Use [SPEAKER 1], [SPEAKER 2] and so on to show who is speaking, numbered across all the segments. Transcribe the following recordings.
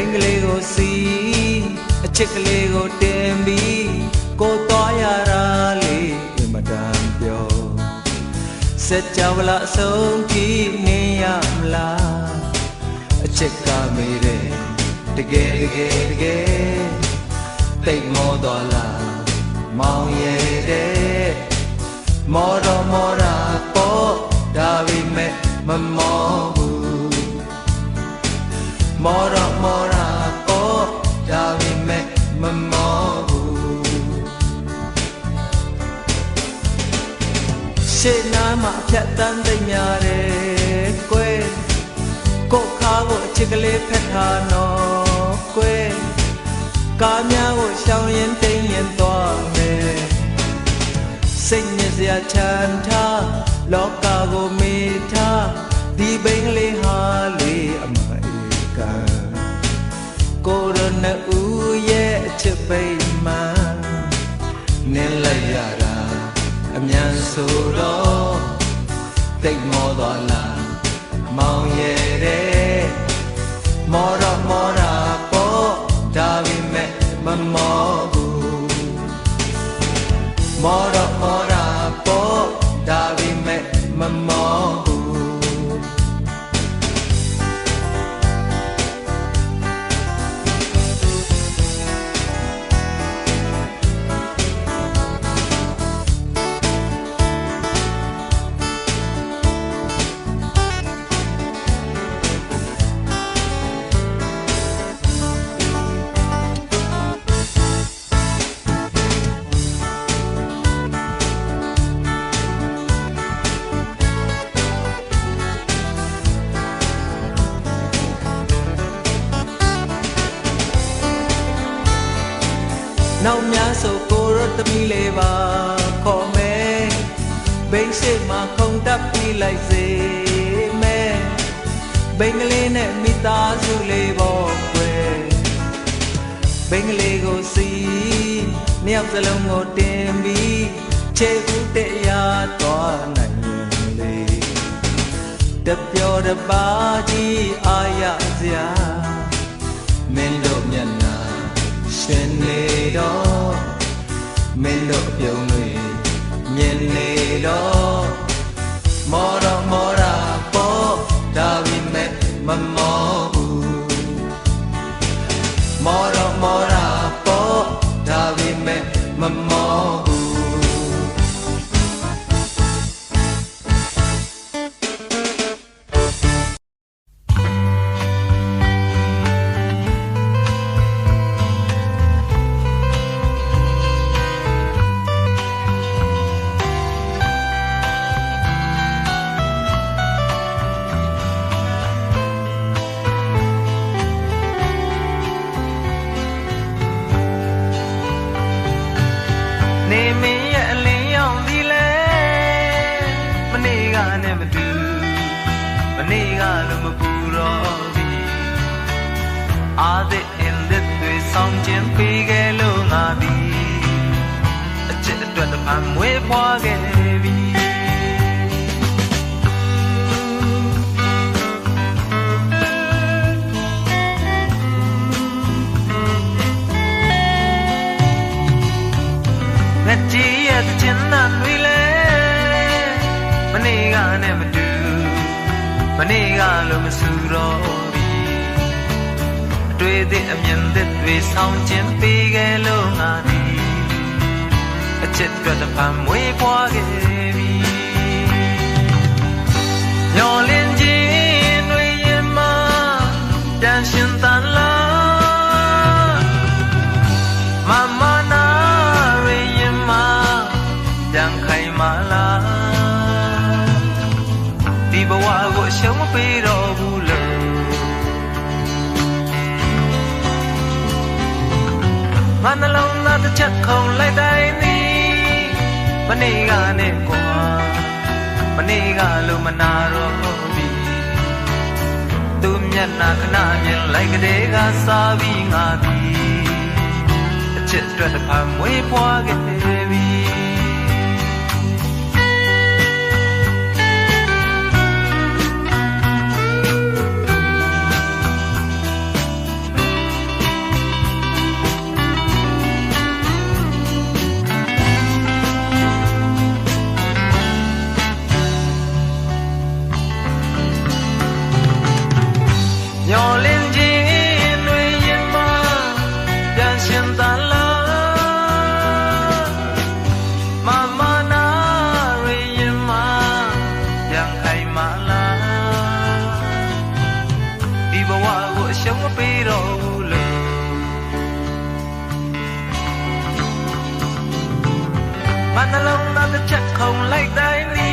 [SPEAKER 1] งเลโกสีအချစ်ကလေးကိုတင်ပြီးကိုသွားရတာလေးအမတန်ပြောစက်ကြဝဠာအဆုံးကြီးနေရမလားအချစ်ကမေးတယ်တကယ်တိတ်မောတော်လားမောင်ရဲ့တဲ့မောတော်ပေါ့ဒါပေမဲ့မမောဘူးမောတော်ပေါ့ဒါပေမဲ့မမောဘူးရှေ့နားမှာဖြတ်တန်းသိမ့်များတယ်ကွယ်ကိုခါကိုအချစ်ကလေးဖက်ထားနော်ကွယ်ကားများကိုရှောင်ရင်တိမ်ရင်သွားမယ်စိတ်ညစ်စရာချမ်းထားလောကကိုမေ့ထားဒီဘိန်းလေးဟာလေအမအေကံကိုရဏဦးရဲ့အချစ်ပိတ်မှန်နင်းလိုက်ရတာအမြန်ဆိုတော့တိတ်မောသွားလားမောင်ရဲ့တဲ့မောတော့ပေါ့ဒါပေမဲ့မမောဘူးမောတော့ပေါ့ဒါပေမဲ့မမောဘူးနောက်များဆိုကိုရသမီးလေးပါခေါ်မယ်ဘိန်းရှိမှခုံတက်ပြီးလိုက်စေမယ်ဘိန်းကလေးနဲ့မိသားစုလေးပေါ့ကွယ်ဘိန်းကလေးကိုစီနှစ်ယောက်စလုံးကိုတင်ပြီးခြေဦးတရားသွားနိုင်ရင်လေတပြောတပါကြီးအာရစရာမင်းတို့မျက်နှာရှင်နေတော့မင်းတို့ပြုံးတွေမြင်နေတော့မောတော့ပေါ့ဒါပေမဲ့မမောဘူးမောတော့ပေါ့ဒါပေမဲ့မမောဘူးနေမင်းရဲ့အလင်းရောင်ဒီလေမနေ့ကနဲ့မတူမနေ့ကလည်းမပူတော့ဘူးအားတဲ့အင်းလက်တွေဆောင်ခြင်းပေးခဲ့လို့ငါသည်အချစ်အတွက်တစ်ဖန်မွေးဖွားခဲ့ပြီငါကြည့်ရတဲ့ချင်နာတွေလေမနေ့ကနဲ့မတူမနေ့ကလို့မဆူတော့ဘူးအတွေ့အတဲ့အမြင်သစ်တွေဆောင်ခြင်းပေးခဲ့လို့ငါသည်အချစ်အတွက်တစ်ဖန်မွေးဖွားခဲ့ပြီညော်လင်းခြင်းတွေရင်မှာတန်ရှင်တန်လာမမနာဒီဘဝကိုအရှုံးမပေးတော့ဘူးလို့ငါနှလုံးသားတစ်ချက်ခုန်လိုက်တိုင်းနီးမနေ့ကနဲ့ကွာမနေ့ကလို့မနာတော့ဘူးသူမျက်နှာခဏမြင်လိုက်ကလေးကစားပြီးငါသည်အချစ်အတွက်တစ်ဖန်မွေးဖွားခဲ့ပြီ ငါနှလုံးသားတစ်ချက်ခုန်လိုက်တိုင်းနီ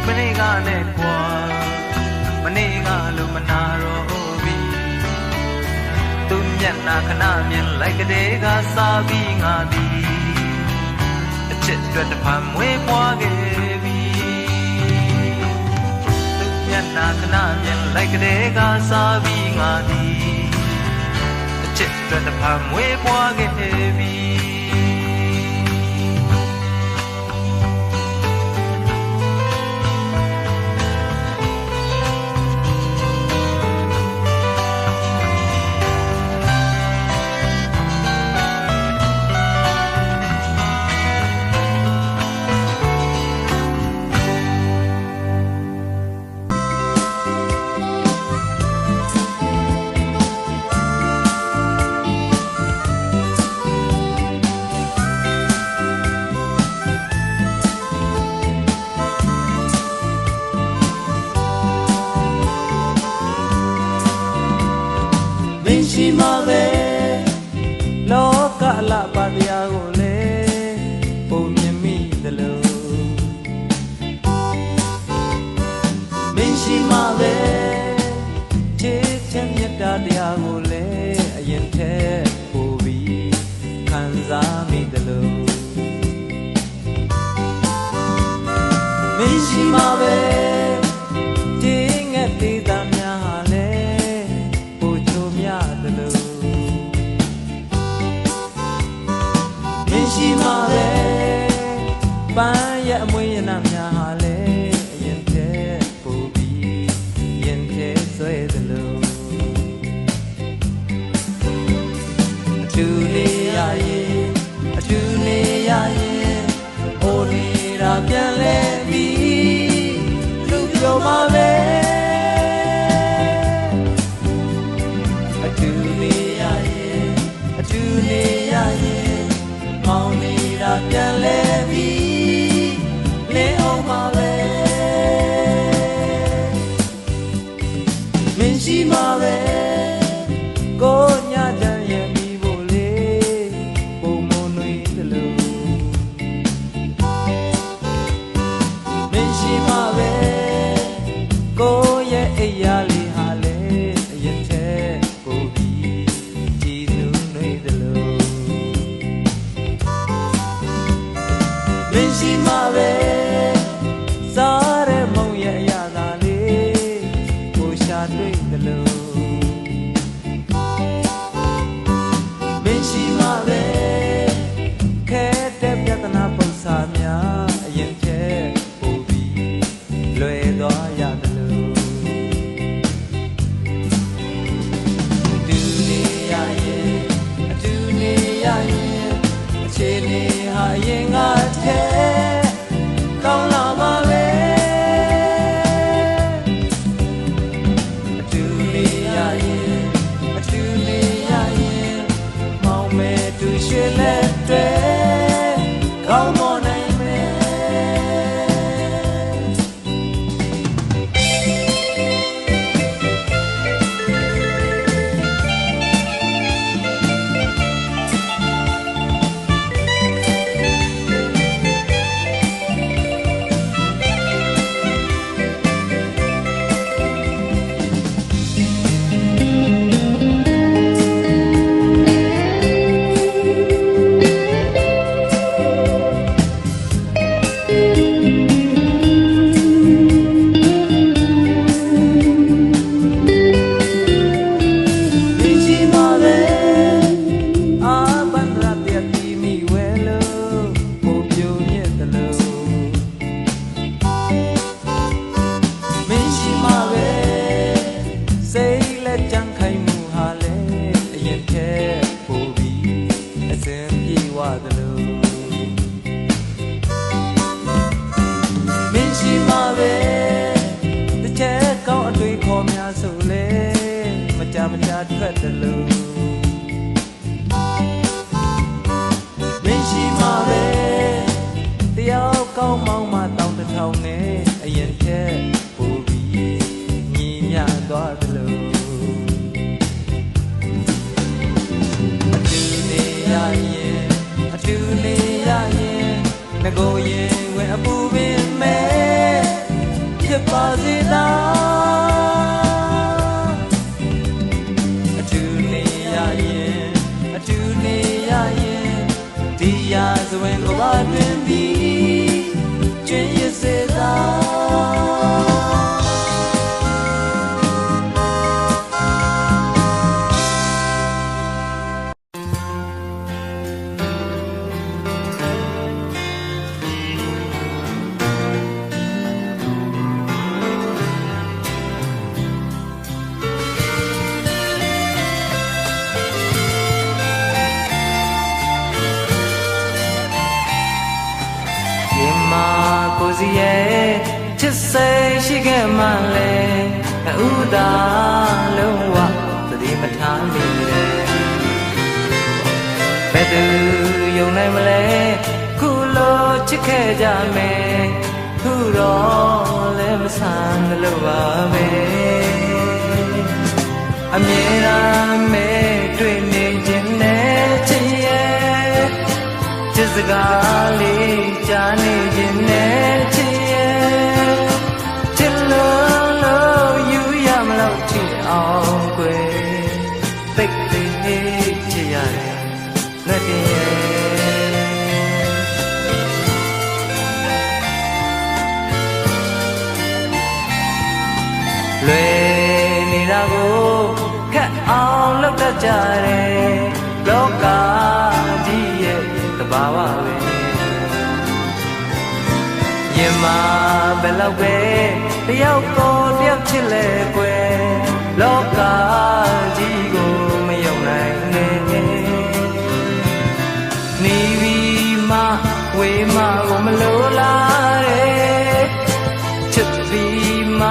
[SPEAKER 1] မနေ့ကနဲ့ကွာမနေ့ကလို့မနာတော့ပြီသူမျက်နှာခဏမြင်လိုက်ကလေးကစားပြီးငါသည်အချစ်အတွက်တစ်ဖန်မွေးဖွားခဲ့ပြီသူမျက်နှာခဏမြင်လိုက်ကလေးကစားပြီးငါသည်အချစ်အတွက်တစ်ဖန်မွေးဖွားခဲ့ပြီရှိမှာပဲလောကအလပါတရားကိုလေပုံမြင်မိသလိုမင်းရှိမှာပဲချစ်ချင်းမြတ်တာတရားကိုလေအရင်ထက်ပိုပြီးခံစားမိသလိုမင်းရှိမှာပဲတင်းငက်သေးတာများဟာလေရှိမှာပဲပန်းရဲ့အမွေးရနများဟာလေအရင်တည်းပို့ပြီးရင်ထဲဆွဲသလိုအထူးလေးရရင်အထူးလေးရရင်အိုနေတာပြန်လဲပြီးလူပြောမှာပဲအထူးလေးရရင်အထူးလေးရရင်မောင်နေတာပြန်လဲပြီးလင်းအောင်ပါပဲမင်းရှိမှာပဲကိုညတန်ရဲ့မိဖို့လေပုံမွန်တွေသလိုမင်းရှိမှာပဲကိုရဲ့အိယားလေးဟာလေအရင်ထက်ကိုပြီးကြည်နူးနေသလိုမင်းရှိမှာပဲစားတဲ့မုံရဲ့အရာသာလေးကိုရှာတွေ့သလိုမင်းရှိမှာပဲခဲတဲ့ပြဿနာပုံစံများအရင်ထက်ပိုပြီးလွယ်သွားရသလိုအတူနေရရင်အတူနေရရင်အခြေအနေဟာအရင်ကတည်းကောင်းလာပါပဲအတူလေးရရင်အတူလေးရရင်မောင်မဲတူရွှေလက်တွေကောင်းမနိုင်မယ်မညာထွက်တယ်လို့မင်းရှိမှာပဲတရားကောင်းမောင်းမှတောင်းတထောင်နဲ့အရင်ထက်ပိုပြီးညီမျှသွားတယ်လို့အတူနေရရင်အတူနေရရင် ကိုရင်ဝင်အပူပင်မဲ့ဖြစ်ပါစေသာအတူနေရရင်အတူနေရရင်ဒီရာဇဝင်ကိုပါတွင်သည်ကျွင်ရစေသာကိုစီရဲ့ချစ်စိတ်ရှိခဲ့မှလဲဥဒါလုံးဝသတိမထားမိတယ်ဘယ်သူယုံနိုင်မလဲခုလိုချစ်ခဲ့ကြမယ်ခုတော့လည်းမဆန်လို့ပါပဲအမြဲတမ်းမဲတွေ့နေခြင်းနဲ့ချစ်ရဲ့ချစ်စကားလေးကြားနေခြင်းနဲ့ချစ်ရဲ့ချစ်လို့ယူရမလို့ချစ်အောင်ကွယ်သိသိချစ်ရတယ်လက်တည်းရဲ့လွယ်နေတာကိုခက်အောင်လုပ်တတ်ကြတယ်လောကကြီးရဲ့သဘာဝပဲရင်မှာဘယ်လောက်ပဲတယောက်ကိုတယောက်ချစ်လဲကွယ်လောကကြီးကိုမယုံနိုင်နဲ့နေပြီးမှဝေးမှကိုမလိုလားတဲ့ချစ်ပြီးမှ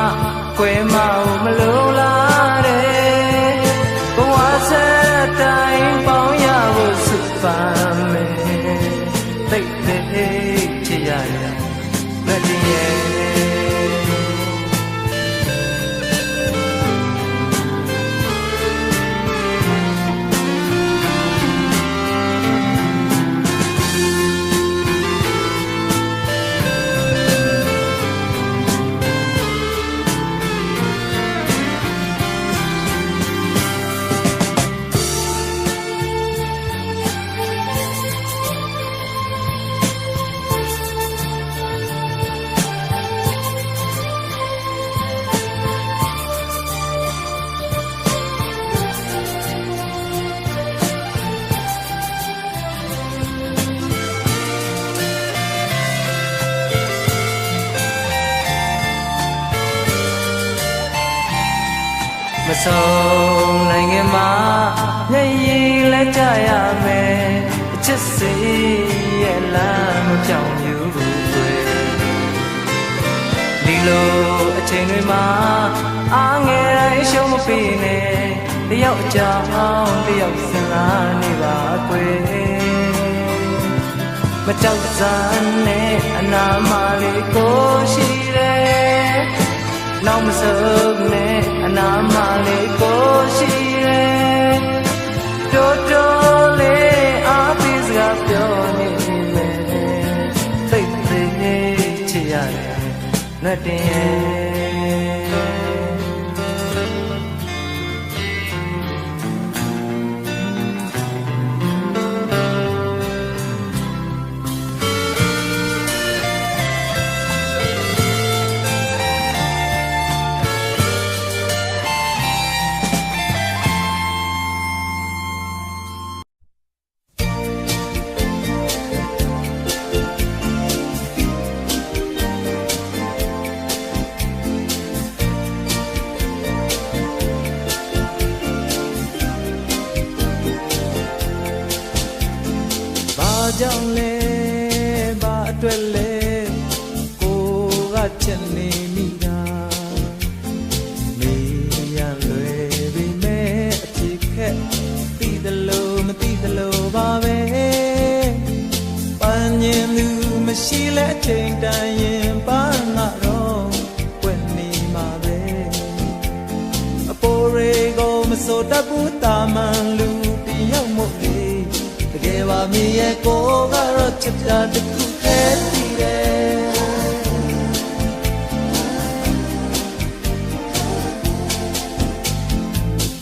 [SPEAKER 1] ကွယ်မှကိုမလိုလားတဲ့ဘဝဆက်တိုင်းပေါင်းရဖို့စုပမ်းမယ်သိသိချစ်ရရဲ့လက်တည်းရဲ့မဆုံးနိုင်ခင်မှာမျက်ရည်လက်ကြရမယ်အချစ်စီရဲ့လမ်းမပြောင်းယူဘူးကွယ်ဒီလိုအချိန်တွေမှာအားငယ်တိုင်းရှုံးမပေးနဲ့တယောက်အကြောင်းတယောက်စဉ်းစားနေပါကွယ်မကြောက်စမ်းနဲ့အနာမလေးကိုရှိတယ်နောက်မဆုံးနဲ့အနာမလေးကိုရှိတယ်တိုးတိုးလေးအားပေးစကားပြောနေမယ်သိသိချစ်ရတယ်နဲ့တင်ရဲ့ကြောင့်လဲဘာအတွက်လဲကိုကချက်နေမိတာမေးရလွယ်ပေမဲ့အဖြစ်ခက်သိတယ်လို့မသိတယ်လို့ပါပဲပန်းညင်သူမရှိလဲအချိန်တိုင်းရင်ပါငါတော့ပွင့်နေမှာပဲအပေါ်ရေကိုမစိုးတတ်ဘူးတာမန်လူတယောက်မို့လေတကယ်ပါမြေရဲ့ကိုကတော့ချစ်တာတစ်ခုခဲ တည်တယ်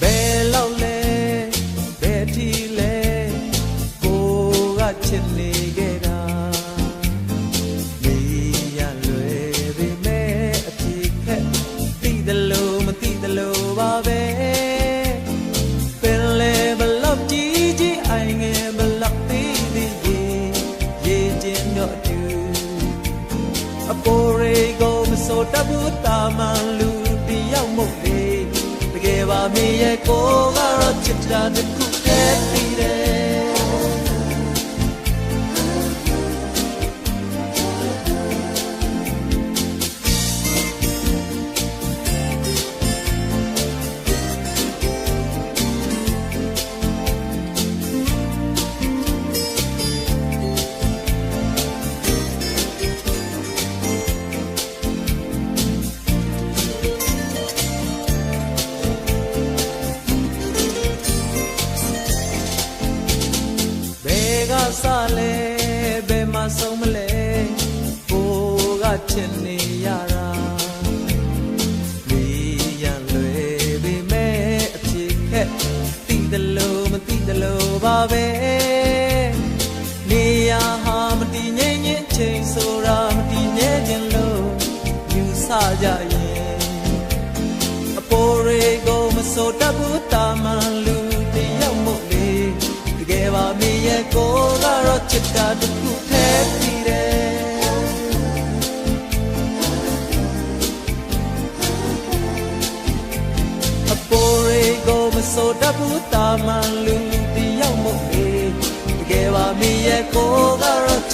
[SPEAKER 1] ဘယ်လောက်လဲဘယ်ထီလဲကိုကချစ်နေခဲ့တာမေးရလွယ်ပေမဲ့အဖြစ်ခက်သိတယ်လို့မသိတယ်လို့ပါပဲပင်လေဘလောက်ကြီးကြီးအိုင်ငယ်ဘလောက်သေးသေးရေချင်းတော့တူအပေါ်ရေကိုမစိုးတတ်ဘူးတာမန်လူတယောက်မဟုတ်လေတကယ်ပါမေရဲ့ကိုကတော့ချစ်တာတစ်ခုတည်းတည်တယ်စလဲဘယ်မှာဆုံးမလဲကိုကချစ်နေရတာမေးရလွယ်ပေမဲ့အဖြစ်ခက်သိတယ်လို့မသိတယ်လို့ပါပဲနေရဟာမတည်ငြိမ်ငြိမ်ချိန်ဆိုတာမတည်ငြိမ်ခြင်းလို့ယူဆကြရင်အပေါ်ရေကိုမစိုးတတ်ဘူးတာမန်လူတယောက်မို့လေတကယ်ပါမေရဲ့ကိုကတော့ချစ်တာတစ်ခုတည်းတည်တယ်အပေါ်ရေကိုမစိုးတတ်ဘူးတာမန်လူတယောက်မို့လေတကယ်ပါမေရဲ့ကိုကတော့